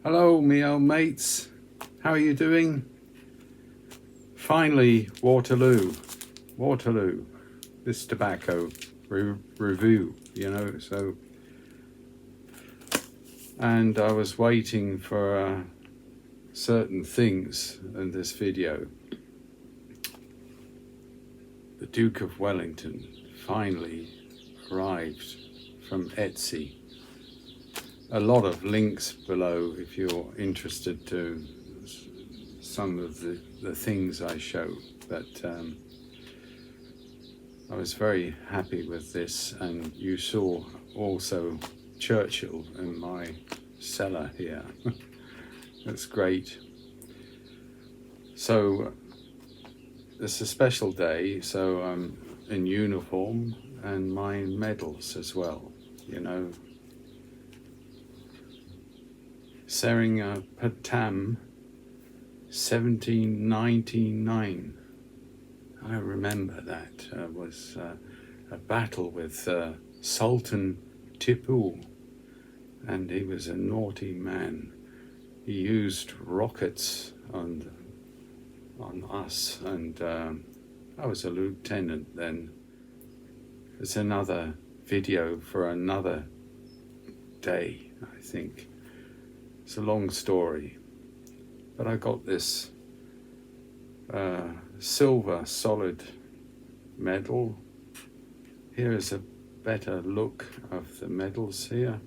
Hello, me old mates. How are you doing? Finally, Waterloo. This tobacco review, so. And I was waiting for certain things in this video. The Duke of Wellington finally arrived from Etsy. A lot of links below if you're interested to some of the things I show, but I was very happy with this, and you saw also Churchill in my cellar here. That's great. So it's a special day, so I'm in uniform and my medals as well, Seringapatam 1799. I remember that was a battle with Sultan Tipu, and he was a naughty man. He used rockets on us, and I was a lieutenant then. It's another video for another day, I think. It's a long story, but I got this silver solid medal. Here is a better look of the medals here.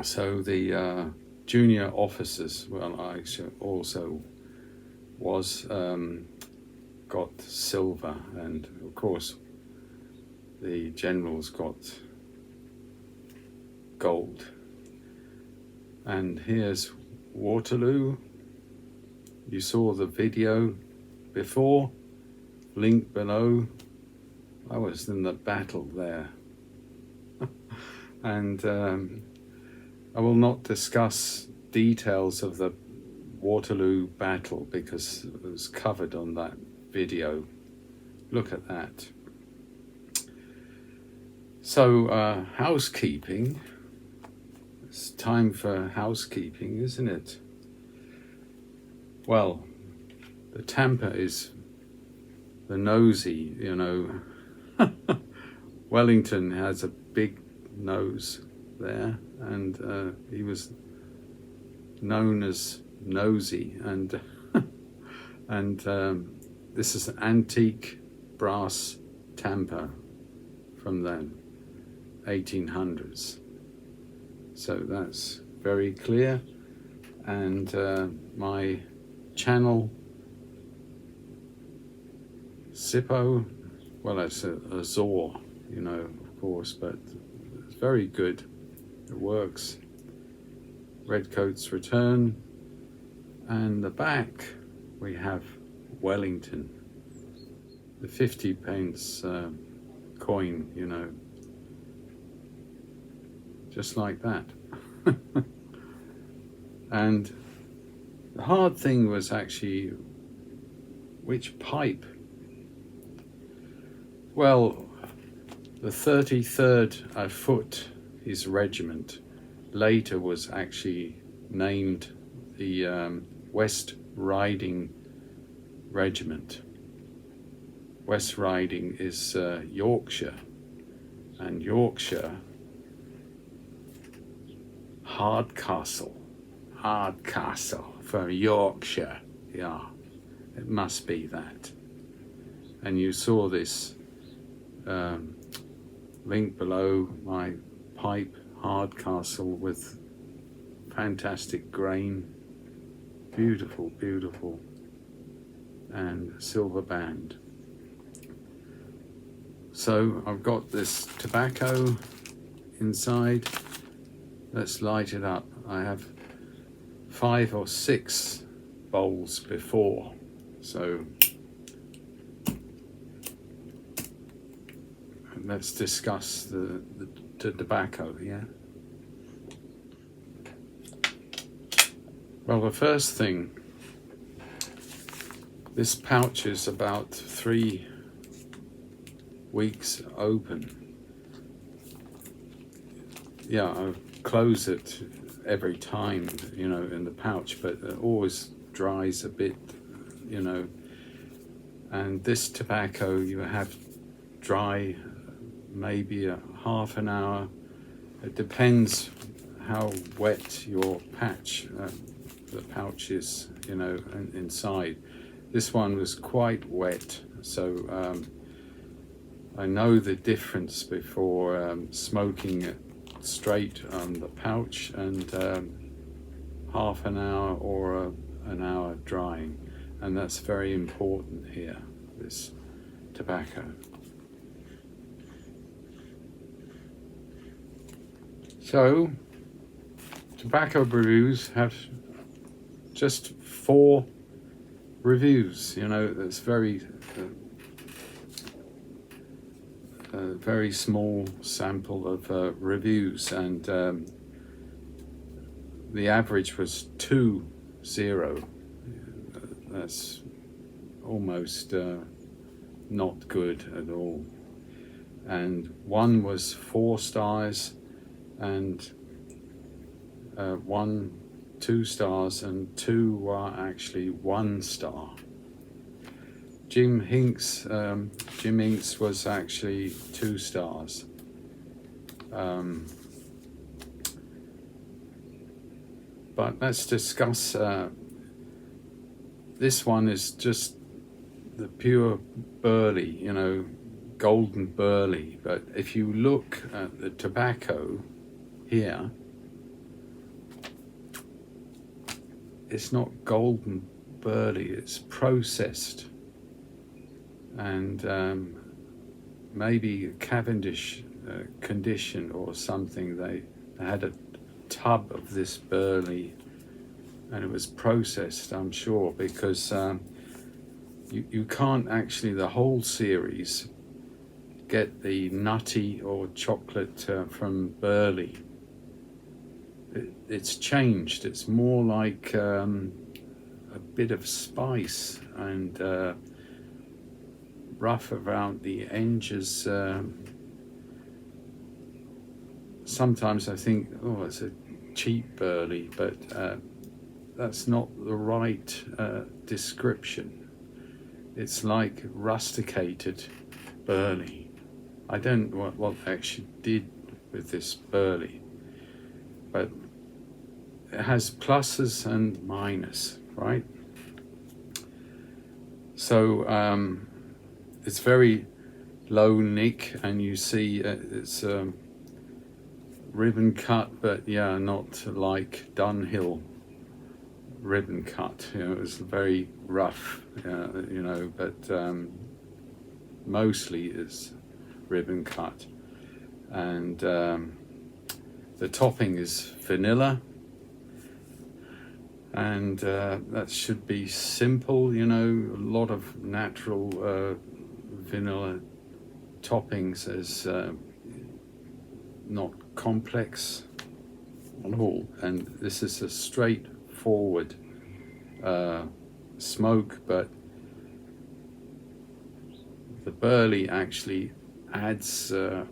So the junior officers, well, I also was got silver, and of course the generals got gold. And here's Waterloo. You saw the video before, link below. I was in the battle there. And I will not discuss details of the Waterloo battle because it was covered on that video. Look at that. So housekeeping. It's time for housekeeping, isn't it? Well, the Tampa is the nosy, Wellington has a big nose there, and he was known as Nosy, and and this is an antique brass Tampa from the 1800s. So that's very clear. And my channel, Zippo, well, it's a Azor, of course, but it's very good. It works. Redcoats Return. And the back, we have Wellington, the 50 pence coin, just like that. And the hard thing was actually which pipe. Well, the 33rd Foot, his regiment, later was actually named the West Riding Regiment. West Riding is Yorkshire, and Yorkshire, Hardcastle for Yorkshire, yeah, it must be that. And you saw this link below, my pipe, Hardcastle, with fantastic grain, beautiful, and silver band. So I've got this tobacco inside. Let's light it up. I have 5 or 6 bowls before, so let's discuss the tobacco, yeah? Well, the first thing, this pouch is about 3 weeks open. Yeah, I've close it every time, you know, in the pouch, but it always dries a bit, you know. And this tobacco you have dry maybe a half an hour. It depends how wet your patch, the pouch is, you know, inside. This one was quite wet, so I know the difference before smoking it straight on the pouch and half an hour or an hour drying, and that's very important here, this tobacco. So Tobacco Brews have just 4 reviews, you know. That's very very small sample of reviews, and the average was 2.0. That's almost not good at all. And one was 4 stars, and 1 2 stars, and 2 were actually 1 star. Jim Hinks was actually 2 stars. But let's discuss. This one is just the pure burley, you know, golden burley. But if you look at the tobacco here, it's not golden burley, it's processed. And maybe Cavendish condition or something, they had a tub of this burley and it was processed, I'm sure, because you can't actually, the whole series, get the nutty or chocolate from burley. It's changed. It's more like a bit of spice and rough around the edges. Sometimes I think, oh, it's a cheap burley, but that's not the right description. It's like rusticated burley. I don't know what they actually did with this burley, but it has pluses and minuses, right? So it's very low nick, and you see it's ribbon cut, but yeah, not like Dunhill ribbon cut. You know, it's very rough, you know, but mostly it's ribbon cut. And the topping is vanilla, and that should be simple, you know. A lot of natural vanilla toppings is not complex at all, and this is a straightforward smoke, but the burley actually adds a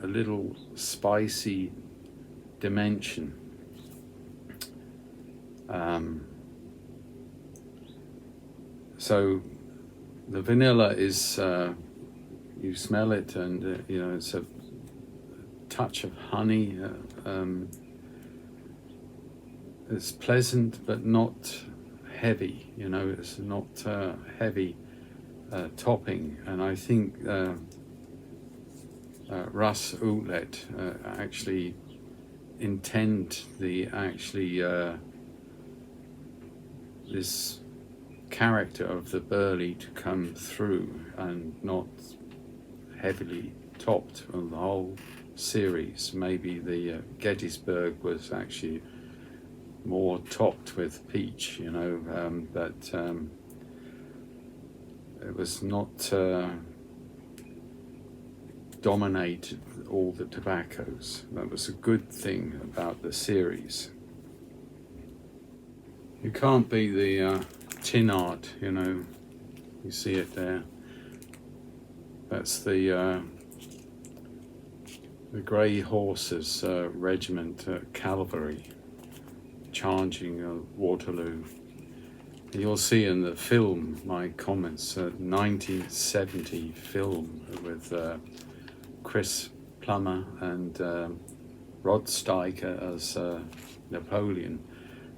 little spicy dimension. So the vanilla is, you smell it, and you know, it's a touch of honey. It's pleasant but not heavy, you know. It's not heavy topping, and I think Russ Outlet actually intend this character of the burley to come through, and not heavily topped on the whole series. Maybe the Gettysburg was actually more topped with peach, you know, but it was not dominated all the tobaccos. That was a good thing about the series. You can't beat the tin art, you know. You see it there. That's the the Grey Horses Regiment Cavalry charging Waterloo. You'll see in the film my comments, 1970 film with Chris Plummer and Rod Steiger as Napoleon,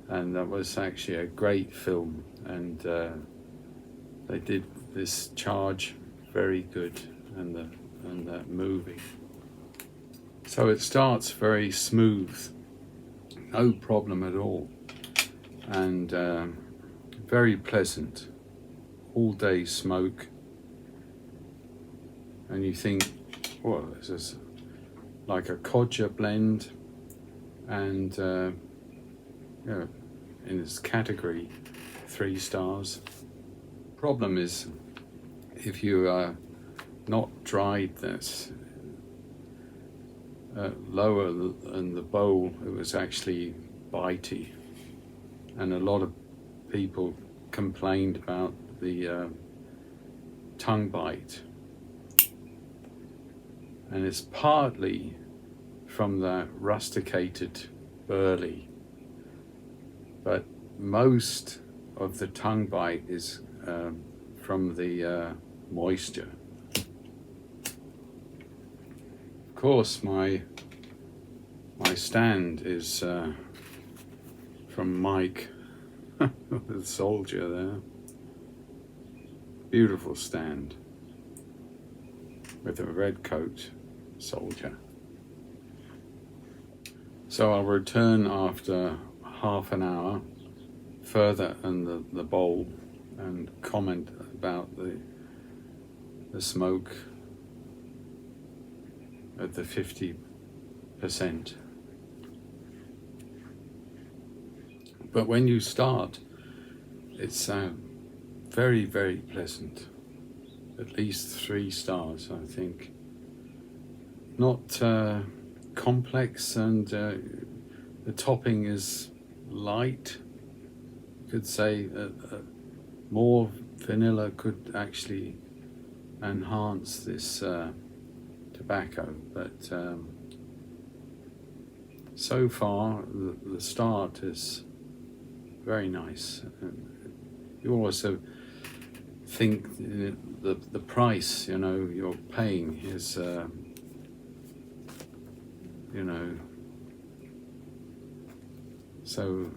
and that was actually a great film, and they did this charge very good in that movie. So it starts very smooth, no problem at all, and very pleasant, all day smoke, and you think, well, this is like a Codger blend, and in its category, 3 stars. Problem is, if you not dried this lower in the bowl, it was actually bitey, and a lot of people complained about the tongue bite, and it's partly from that rusticated burley, but most of the tongue bite is from the moisture. Of course, my stand is from Mike, the soldier there. Beautiful stand with a red coat soldier. So I'll return after half an hour further in the bowl and comment about the smoke at the 50%. But when you start, it's very, very pleasant. At least 3 stars, I think. Not complex, and the topping is light. You could say more vanilla could actually enhance this tobacco, but so far the start is very nice. You also think the price you're paying is so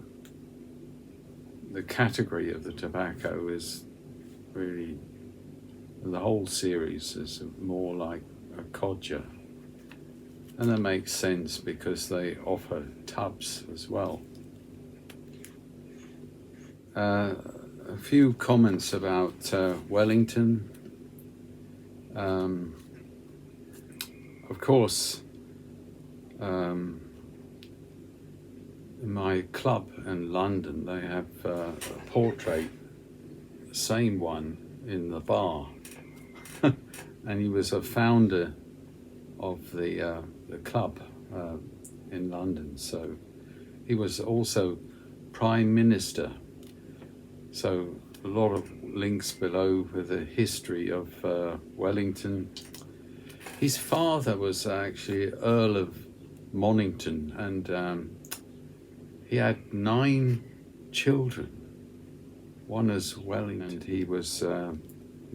the category of the tobacco is really, the whole series is more like a Codger, and that makes sense because they offer tubs as well. A few comments about Wellington. Of course, in my club in London, they have a portrait, the same one in the bar, and he was a founder of the club in London. So he was also Prime Minister. So a lot of links below with the history of Wellington. His father was actually Earl of Mornington, and he had 9 children. One is Wellington, and he was the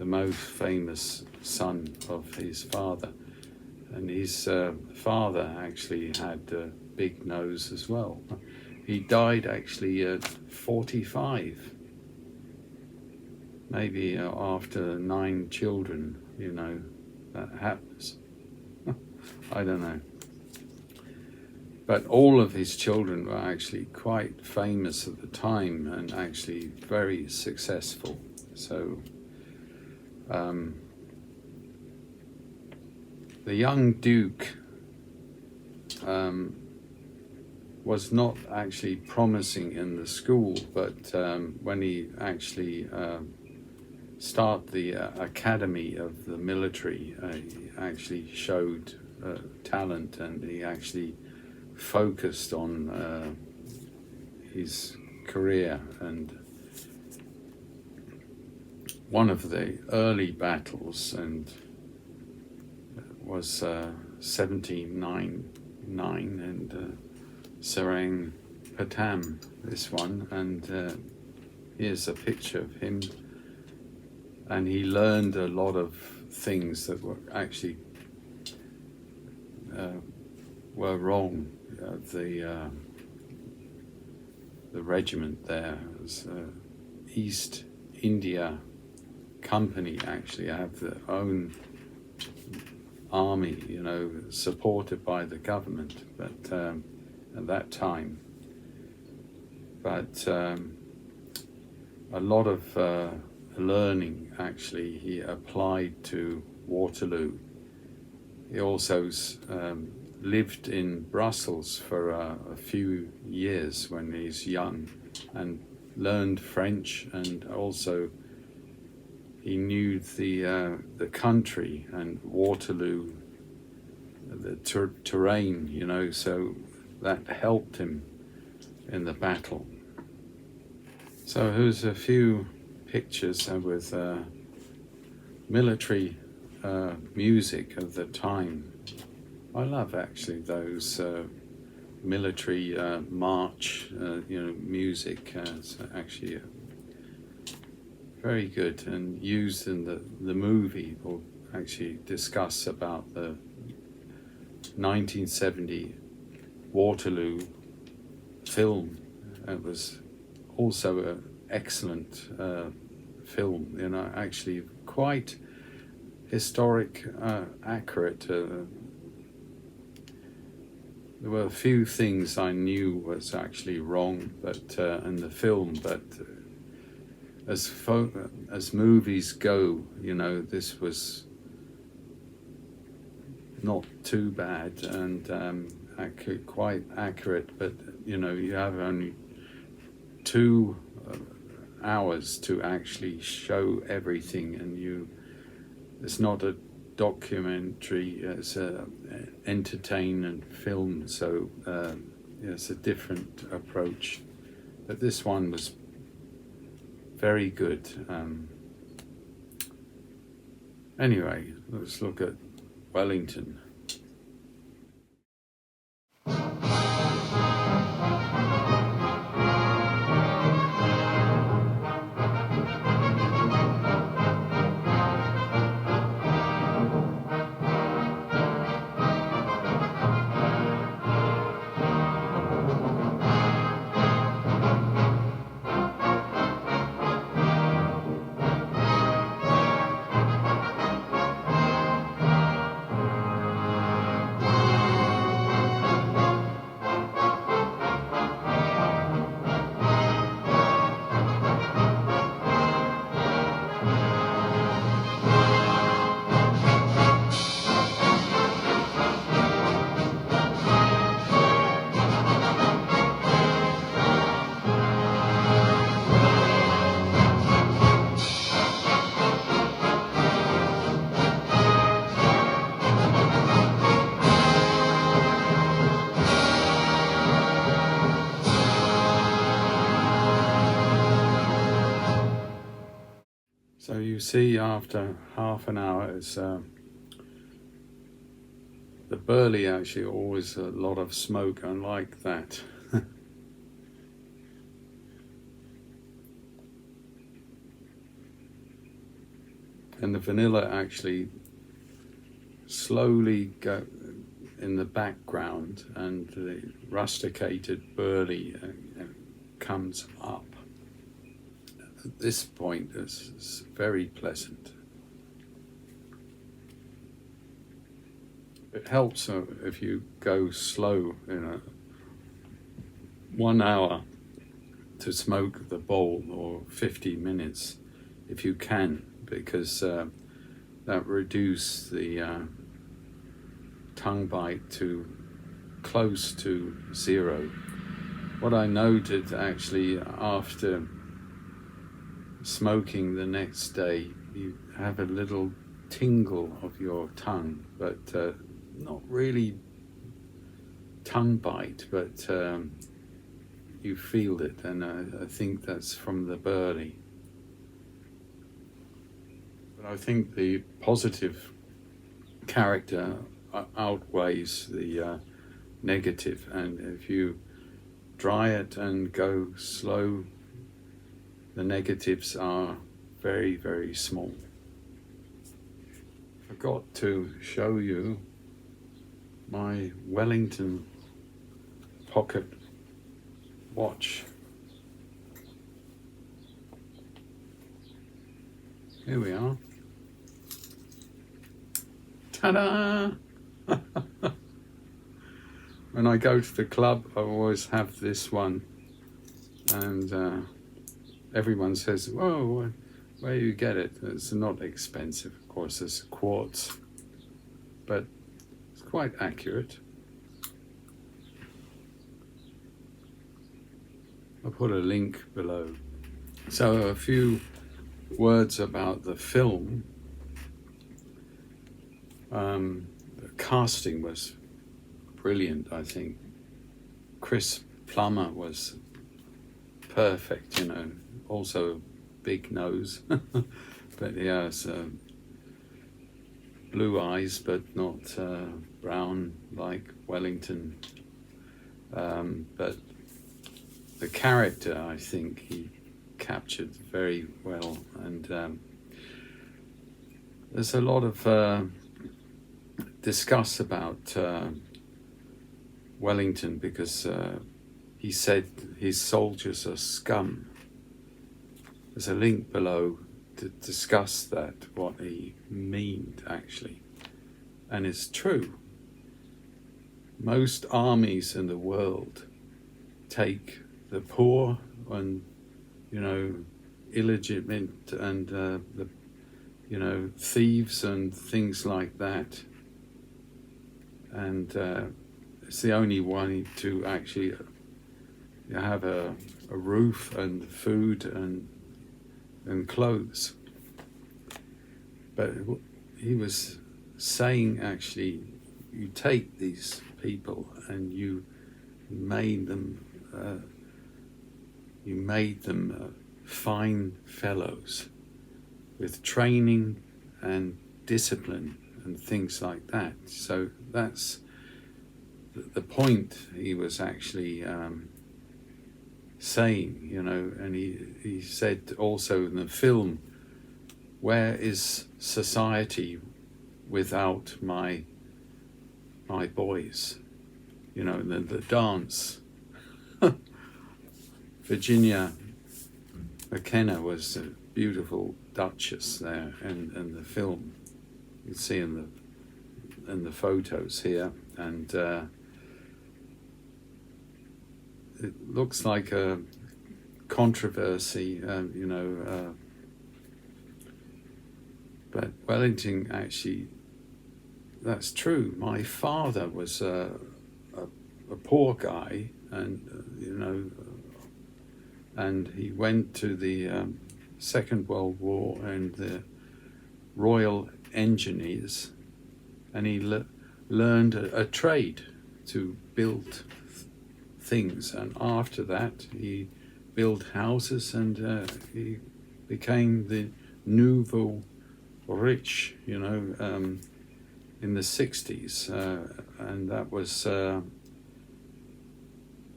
most famous son of his father. And his father actually had a big nose as well. He died actually at 45. Maybe after 9 children, that happens. I don't know. But all of his children were actually quite famous at the time and actually very successful. So the young Duke was not actually promising in the school, but when he actually started the academy of the military, he actually showed talent, and he actually focused on his career. And one of the early battles and was 1799 and Sarang Patam, this one, and here's a picture of him, and he learned a lot of things that were actually were wrong. The regiment there was East India Company actually have their own army, you know, supported by the government, but at that time. But a lot of learning actually he applied to Waterloo. He also lived in Brussels for a few years when he's young and learned French, and also he knew the country and Waterloo, the terrain, you know, so that helped him in the battle. So here's a few pictures with military music of the time. I love actually those military march, you know, music. It's actually very good and used in the movie. We'll actually discuss about the 1970 Waterloo film. It was also an excellent film, you know, actually quite historic, accurate. There were a few things I knew was actually wrong, but in the film, but as movies go, you know, this was not too bad and quite accurate. But you know, you have only 2 hours to actually show everything, and it's not a documentary, it's a entertainment film, so it's a different approach, but this one was very good. Anyway, let's look at Wellington. So you see, after half an hour, it's the Burley actually always a lot of smoke, unlike that. And the vanilla actually slowly go in the background, and the rusticated Burley comes up. At this point, it's very pleasant. It helps if you go slow, you know, 1 hour to smoke the bowl, or 50 minutes if you can, because that reduces the tongue bite to close to 0. What I noted actually after smoking the next day, you have a little tingle of your tongue, but not really tongue bite, but you feel it, and I think that's from the Burley. But I think the positive character outweighs the negative, and if you dry it and go slow, the negatives are very, very small. Forgot to show you my Wellington pocket watch. Here we are. Ta-da! When I go to the club, I always have this one, and everyone says, "Whoa, where you get it?" It's not expensive, of course. It's quartz, but it's quite accurate. I'll put a link below. So a few words about the film. The casting was brilliant, I think. Chris Plummer was perfect, also big nose, but he has blue eyes, but not brown like Wellington. But the character, I think he captured very well, and there's a lot of discuss about Wellington because he said his soldiers are scum. There's a link below to discuss that, what he meant actually. And it's true. Most armies in the world take the poor and, illegitimate and the, thieves and things like that. And it's the only one to actually have a roof and food and clothes. But he was saying actually, you take these people and you made them fine fellows with training and discipline and things like that. So that's the point he was actually saying, and he said also in the film, where is society without my boys? The dance. Virginia McKenna was a beautiful duchess there in the film. You can see in the photos here, and it looks like a controversy, but Wellington actually, that's true. My father was a poor guy, and and he went to the Second World War and the Royal Engineers, and he learned a trade to build things, and after that he built houses, and he became the nouveau rich, in the 60s, and that was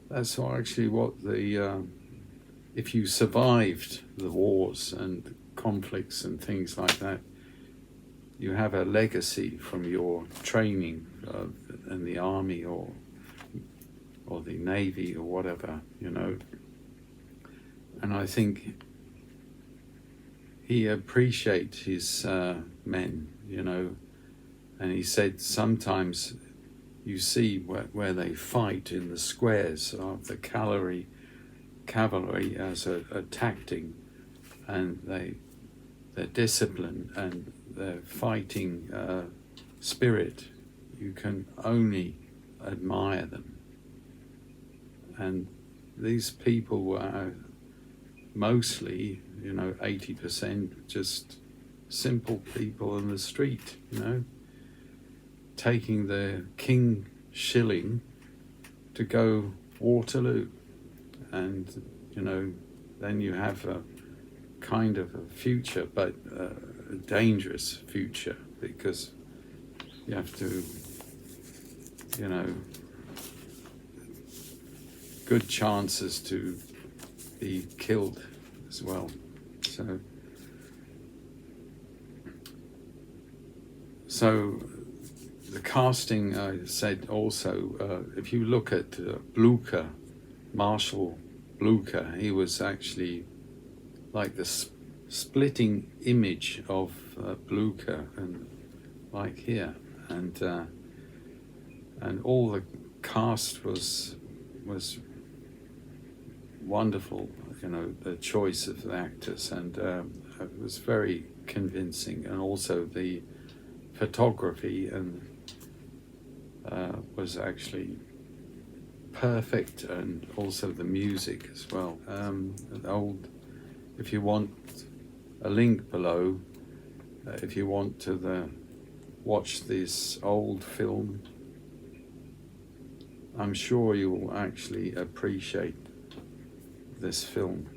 that's actually what the if you survived the wars and conflicts and things like that, you have a legacy from your training in the army or the navy or whatever, and I think he appreciates his men, and he said sometimes you see where they fight in the squares of the cavalry as a tactic, and their discipline and their fighting spirit, you can only admire them. And these people were mostly, 80% just simple people in the street, taking the king shilling to go Waterloo. And, then you have a kind of a future, but a dangerous future, because you have to you know, good chances to be killed as well. So the casting, I said also, if you look at Blucher, Marshall Blucher, he was actually like the splitting image of Blucher, and like here, and all the cast was wonderful, you know, the choice of the actors, and it was very convincing, and also the photography and was actually perfect, and also the music as well. If you want a link below, if you want to watch this old film, I'm sure you will actually appreciate this film.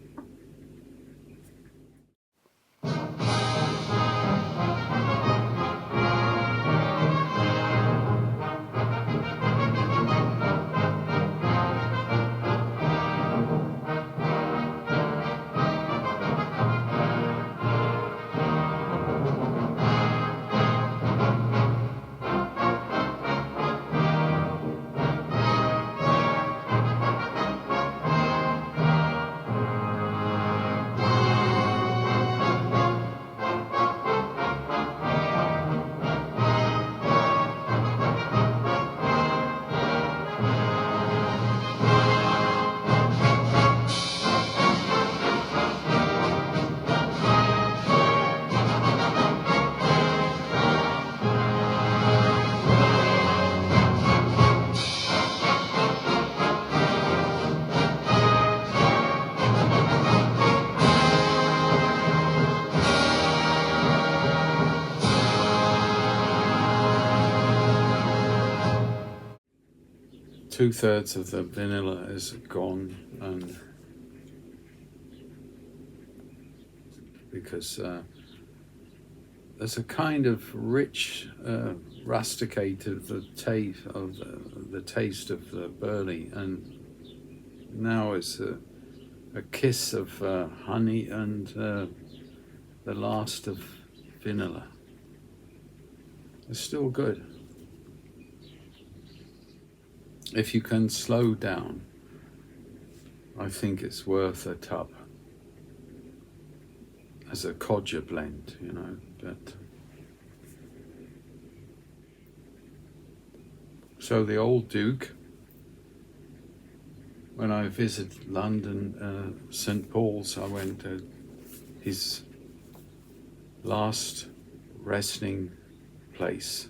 Two-thirds of the vanilla is gone, and because there's a kind of rich rusticate of the taste of the barley, and now it's a kiss of honey and the last of vanilla. It's still good. If you can slow down, I think it's worth a tub as a codger blend, you know. But so the old Duke, when I visited London, St. Paul's, I went to his last resting place.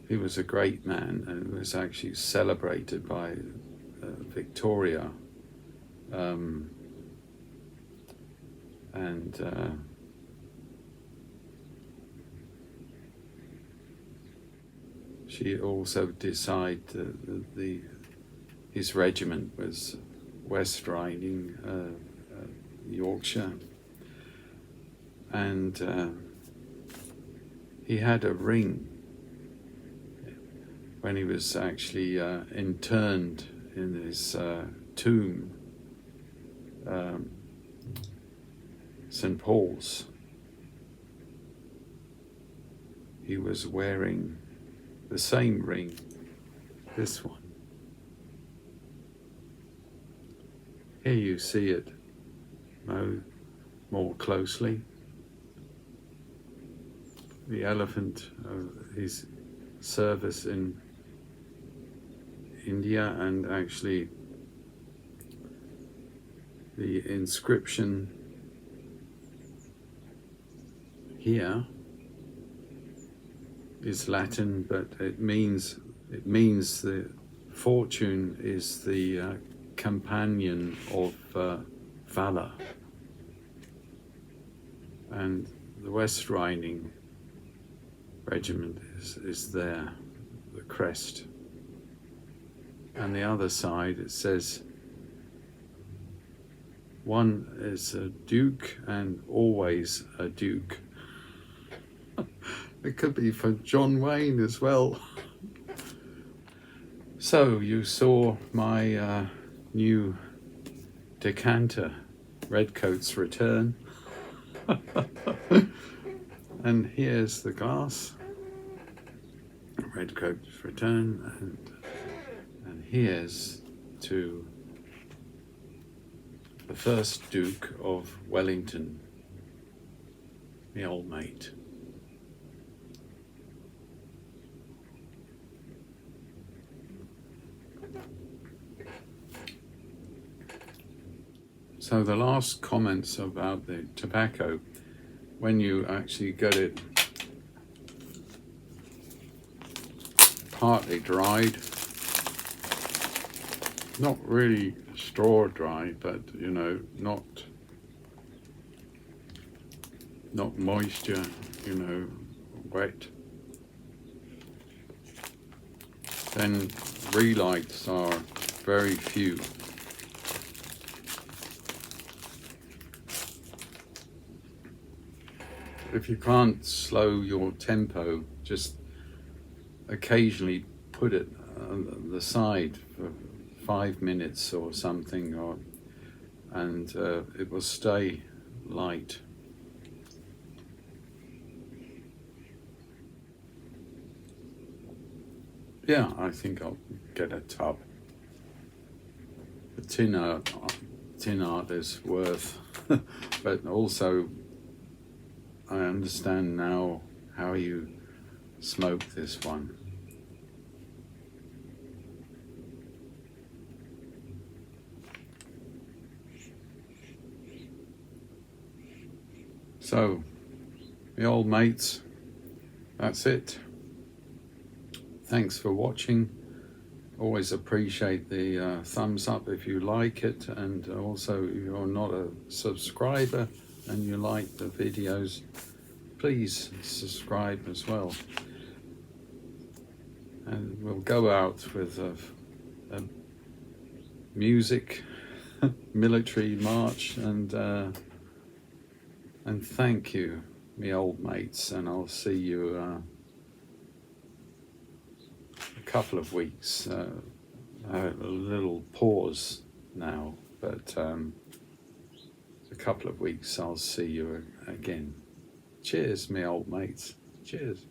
He was a great man, and was actually celebrated by Victoria, and she also decided his regiment was West Riding, Yorkshire, and he had a ring when he was actually interned in his tomb, St. Paul's. He was wearing the same ring, this one. Here you see it more closely. The elephant of his service in India, and actually the inscription here is Latin, but it means the fortune is the companion of valor, and the West Riding regiment is there, the crest. And the other side, it says One is a Duke and always a Duke. It could be for John Wayne as well. So you saw my new decanter, Redcoat's Return. And here's the glass, Redcoat's Return, and here's to the first Duke of Wellington, my old mate. So the last comments about the tobacco, when you actually get it partly dried, not really straw dry, but you know, not moisture, you know, wet, then relights are very few. If you can't slow your tempo, just occasionally put it on the side for 5 minutes or something, and it will stay light. Yeah, I think I'll get a tub. The tin art is worth, but also I understand now how you smoke this one. So, the old mates, that's it. Thanks for watching. Always appreciate the thumbs up if you like it, and also if you're not a subscriber and you like the videos, please subscribe as well. And we'll go out with a music, military march, and thank you, me old mates, and I'll see you a couple of weeks. A little pause now, but a couple of weeks I'll see you again. Cheers, me old mates. Cheers.